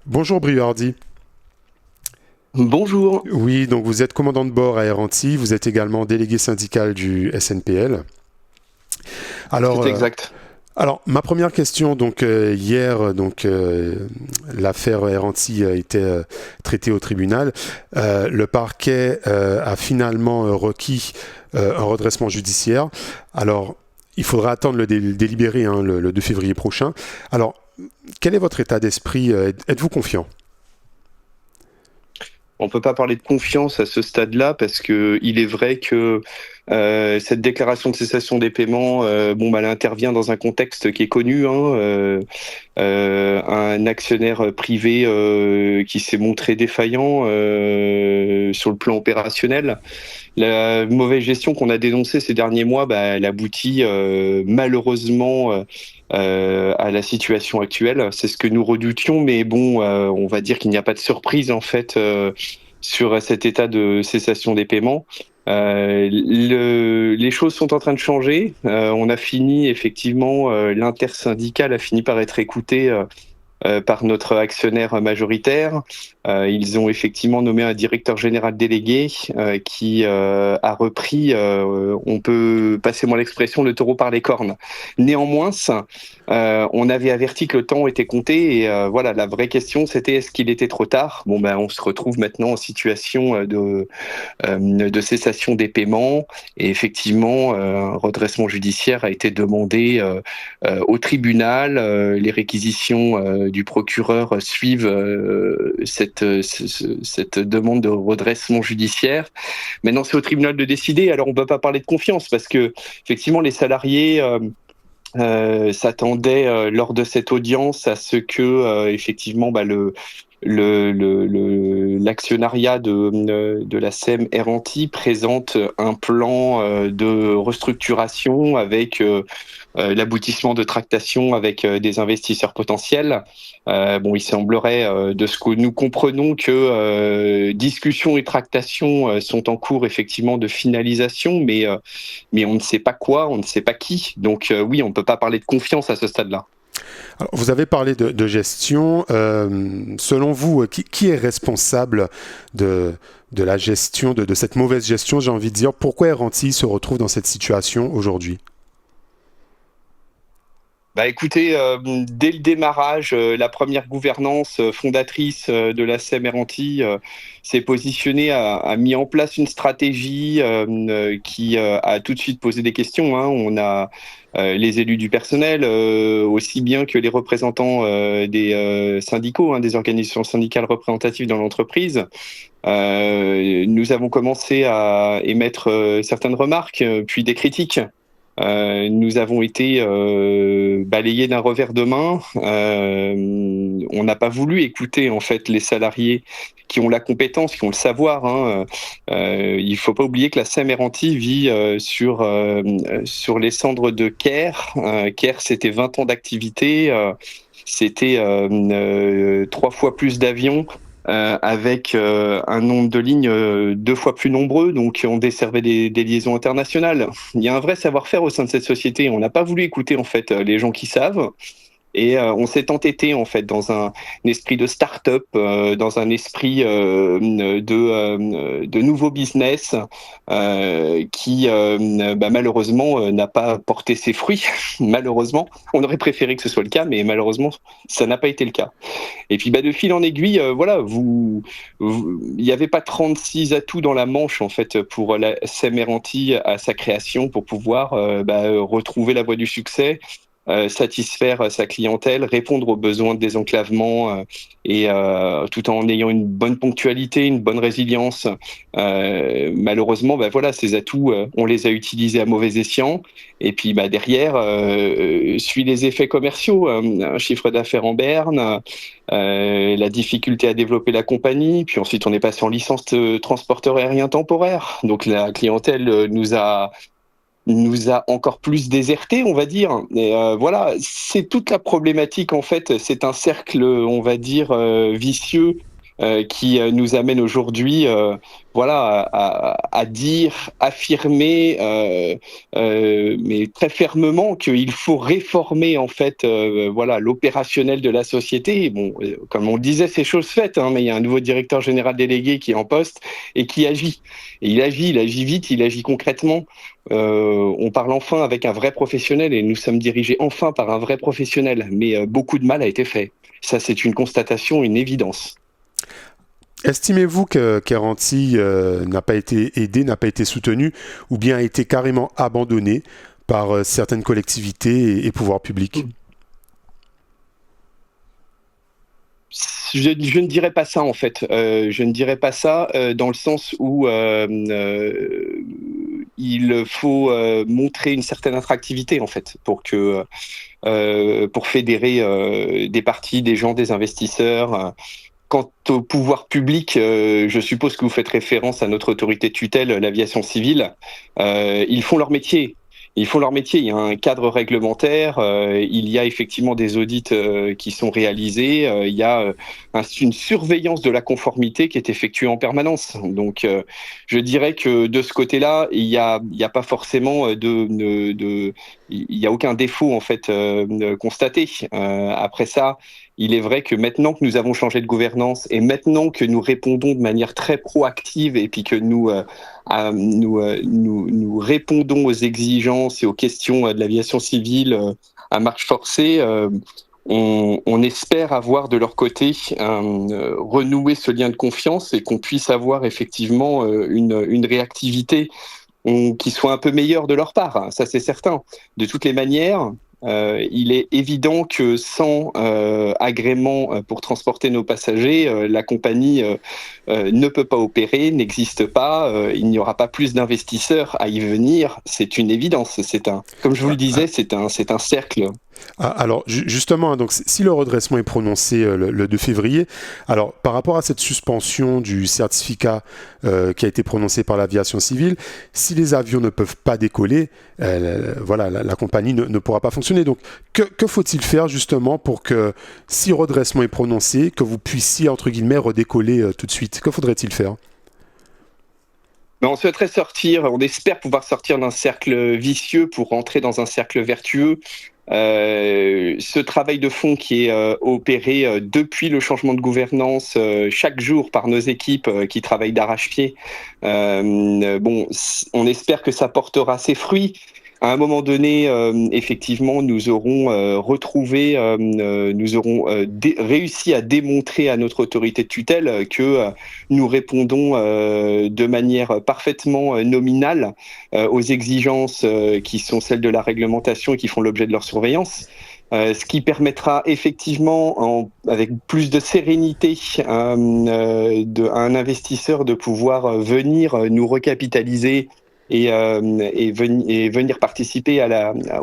Bonjour Briardi. Bonjour, Oui, donc vous êtes commandant de bord à Air Antilles, vous êtes également délégué syndical du SNPL. Alors, c'est exact. ma première question, hier, l'affaire Air Antilles a été traitée au tribunal. Le parquet a finalement requis un redressement judiciaire. Alors, il faudra attendre le délibéré, hein, le 2 février prochain. Alors, quel est votre état d'esprit? Êtes-vous confiant? On ne peut pas parler de confiance à ce stade-là parce que il est vrai que cette déclaration de cessation des paiements, elle intervient dans un contexte qui est connu, un actionnaire privé qui s'est montré défaillant sur le plan opérationnel. La mauvaise gestion qu'on a dénoncée ces derniers mois, elle aboutit malheureusement à la situation actuelle. C'est ce que nous redoutions, mais bon, on va dire qu'il n'y a pas de surprise en fait sur cet état de cessation des paiements. Les choses sont en train de changer. On a fini effectivement, l'intersyndicale a fini par être écouté par notre actionnaire majoritaire. Ils ont effectivement nommé un directeur général délégué qui a repris, on peut passer moi l'expression, le taureau par les cornes. Néanmoins, on avait averti que le temps était compté et voilà, la vraie question c'était est-ce qu'il était trop tard. On se retrouve maintenant en situation de cessation des paiements. Et effectivement, un redressement judiciaire a été demandé au tribunal. Les réquisitions du procureur suivent cette demande de redressement judiciaire. Maintenant, c'est au tribunal de décider. Alors, on ne peut pas parler de confiance parce que, effectivement, les salariés s'attendaient lors de cette audience à ce que, effectivement, l'actionnariat de la SEM Air-Antilles présente un plan de restructuration avec l'aboutissement de tractations avec des investisseurs potentiels. Il semblerait, de ce que nous comprenons, que discussions et tractations sont en cours effectivement de finalisation, mais on ne sait pas quoi, on ne sait pas qui. Donc oui, on ne peut pas parler de confiance à ce stade-là. Alors, vous avez parlé de gestion. Selon vous, qui est responsable de, de la gestion, de cette mauvaise gestion, j'ai envie de dire? Pourquoi Air Antilles se retrouve dans cette situation aujourd'hui? Écoutez, dès le démarrage, la première gouvernance fondatrice de la CMRanti s'est positionnée, a mis en place une stratégie qui a tout de suite posé des questions, hein. On a les élus du personnel, aussi bien que les représentants des syndicaux, hein, des organisations syndicales représentatives dans l'entreprise. Nous avons commencé à émettre certaines remarques, puis des critiques. Nous avons été balayés d'un revers de main. On n'a pas voulu écouter en fait les salariés qui ont la compétence, qui ont le savoir, hein. Il ne faut pas oublier que la Seine-Méranti vit sur les cendres de Caire. Caire, c'était 20 ans d'activité. C'était 3 fois plus d'avions avec un nombre de lignes 2 fois plus nombreux, donc on desservait des liaisons internationales. Il y a un vrai savoir-faire au sein de cette société. On n'a pas voulu écouter en fait les gens qui savent. Et on s'est entêté en fait dans un esprit de start-up, dans un esprit de nouveau business qui malheureusement n'a pas porté ses fruits. Malheureusement, on aurait préféré que ce soit le cas, mais malheureusement, ça n'a pas été le cas. Et puis de fil en aiguille, voilà, il n'y avait pas 36 atouts dans la manche en fait pour la Semeranti à sa création pour pouvoir retrouver la voie du succès, satisfaire sa clientèle, répondre aux besoins de désenclavement et tout en ayant une bonne ponctualité, une bonne résilience. Malheureusement, voilà, ces atouts, on les a utilisés à mauvais escient. Et puis derrière, suit les effets commerciaux, un chiffre d'affaires en berne, la difficulté à développer la compagnie. Puis ensuite, on est passé en licence de transporteur aérien temporaire. Donc la clientèle nous a encore plus déserté, on va dire. Et voilà, c'est toute la problématique en fait. C'est un cercle, on va dire, vicieux qui nous amène aujourd'hui voilà, dire, affirmer, mais très fermement qu'il faut réformer en fait voilà, l'opérationnel de la société. Bon, comme on le disait, c'est chose faite, hein, mais il y a un nouveau directeur général délégué qui est en poste et qui agit. Et il agit vite, il agit concrètement. On parle enfin avec un vrai professionnel et nous sommes dirigés enfin par un vrai professionnel, mais beaucoup de mal a été fait. Ça, c'est une constatation, une évidence. Estimez-vous que Keranti n'a pas été aidé, n'a pas été soutenu, ou bien a été carrément abandonné par certaines collectivités et pouvoirs publics? Je ne dirais pas ça en fait. Je ne dirais pas ça dans le sens où il faut montrer une certaine attractivité en fait pour fédérer des partis, des gens, des investisseurs. Quant au pouvoir public, je suppose que vous faites référence à notre autorité de tutelle, l'aviation civile. Ils font leur métier. Ils font leur métier. Il y a un cadre réglementaire. Il y a effectivement des audits qui sont réalisés. Il y a une surveillance de la conformité qui est effectuée en permanence. Donc, je dirais que de ce côté-là, il y a pas forcément il y a aucun défaut en fait constaté. Après ça, il est vrai que maintenant que nous avons changé de gouvernance et maintenant que nous répondons de manière très proactive et puis que nous répondons aux exigences et aux questions de l'aviation civile à marche forcée, on espère avoir de leur côté renouer ce lien de confiance et qu'on puisse avoir effectivement une réactivité qui soit un peu meilleure de leur part. Ça, c'est certain. De toutes les manières, il est évident que sans agrément pour transporter nos passagers, la compagnie ne peut pas opérer, n'existe pas, il n'y aura pas plus d'investisseurs à y venir, c'est une évidence. Comme je vous le disais, c'est un cercle. Alors justement, hein, donc si le redressement est prononcé le 2 février, alors par rapport à cette suspension du certificat qui a été prononcé par l'aviation civile, si les avions ne peuvent pas décoller, voilà, la compagnie ne pourra pas fonctionner. Donc que faut-il faire justement pour que si redressement est prononcé, que vous puissiez entre guillemets redécoller tout de suite? Que faudrait-il faire? Mais on souhaiterait sortir, on espère pouvoir sortir d'un cercle vicieux pour rentrer dans un cercle vertueux. Ce travail de fond qui est opéré depuis le changement de gouvernance chaque jour par nos équipes qui travaillent d'arrache-pied, bon, on espère que ça portera ses fruits. À un moment donné, effectivement, nous aurons retrouvé, nous aurons réussi à démontrer à notre autorité de tutelle que nous répondons de manière parfaitement nominale aux exigences qui sont celles de la réglementation et qui font l'objet de leur surveillance. Ce qui permettra effectivement, avec plus de sérénité, à un investisseur de pouvoir venir nous recapitaliser et venir participer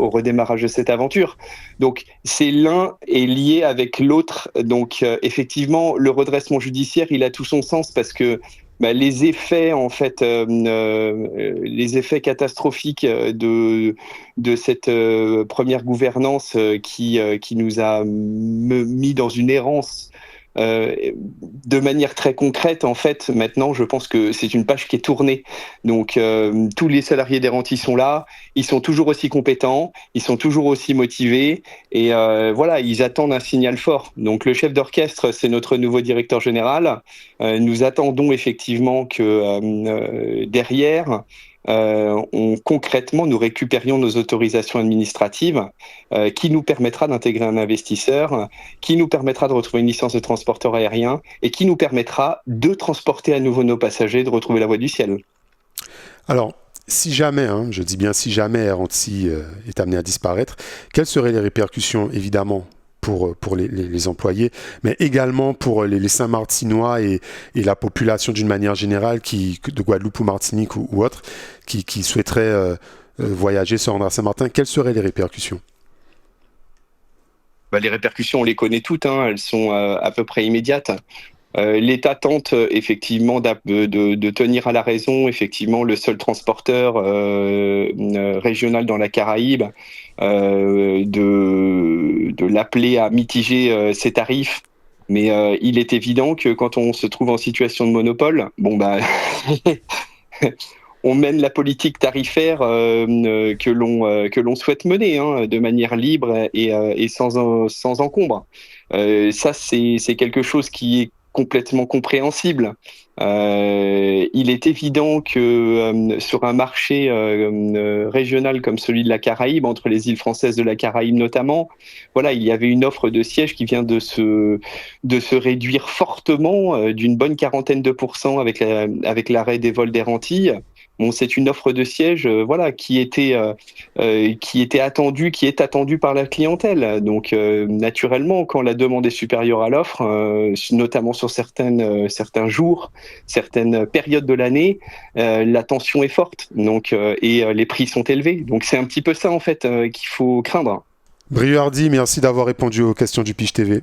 au redémarrage de cette aventure. Donc, c'est l'un est lié avec l'autre. Donc, effectivement, le redressement judiciaire, il a tout son sens parce que les effets, en fait, les effets catastrophiques de cette première gouvernance qui nous a mis dans une errance de manière très concrète, en fait, maintenant, je pense que c'est une page qui est tournée. Donc, tous les salariés d'Airanti sont là, ils sont toujours aussi compétents, ils sont toujours aussi motivés, et voilà, ils attendent un signal fort. Donc, le chef d'orchestre, c'est notre nouveau directeur général. Nous attendons effectivement que derrière, concrètement, nous récupérions nos autorisations administratives qui nous permettra d'intégrer un investisseur, qui nous permettra de retrouver une licence de transporteur aérien et qui nous permettra de transporter à nouveau nos passagers, de retrouver la voie du ciel. Alors, si jamais, hein, je dis bien si jamais Airanti est amené à disparaître, quelles seraient les répercussions, évidemment, pour les employés, mais également pour les Saint-Martinois et la population d'une manière générale de Guadeloupe ou Martinique ou autre, qui souhaiteraient voyager, se rendre à Saint-Martin? Quelles seraient les répercussions? Les répercussions, on les connaît toutes, hein, elles sont à peu près immédiates. L'État tente effectivement de tenir à la raison effectivement le seul transporteur régional dans la Caraïbe, de l'appeler à mitiger ses tarifs. Mais il est évident que quand on se trouve en situation de monopole, bon bah on mène la politique tarifaire que l'on souhaite mener, hein, de manière libre et sans encombre. Ça, c'est quelque chose qui est complètement compréhensible. Il est évident que sur un marché régional comme celui de la Caraïbe, entre les îles françaises de la Caraïbe notamment, voilà, il y avait une offre de sièges qui vient de se réduire fortement d'une bonne quarantaine de pourcents avec l'arrêt des vols d'Air Antilles. Bon, c'est une offre de siège, voilà, qui était attendue, qui est attendue par la clientèle. Donc, naturellement, quand la demande est supérieure à l'offre, notamment sur certains jours, certaines périodes de l'année, la tension est forte. Donc, les prix sont élevés. Donc, c'est un petit peu ça en fait qu'il faut craindre. Brieux Hardy, merci d'avoir répondu aux questions du Pitch TV.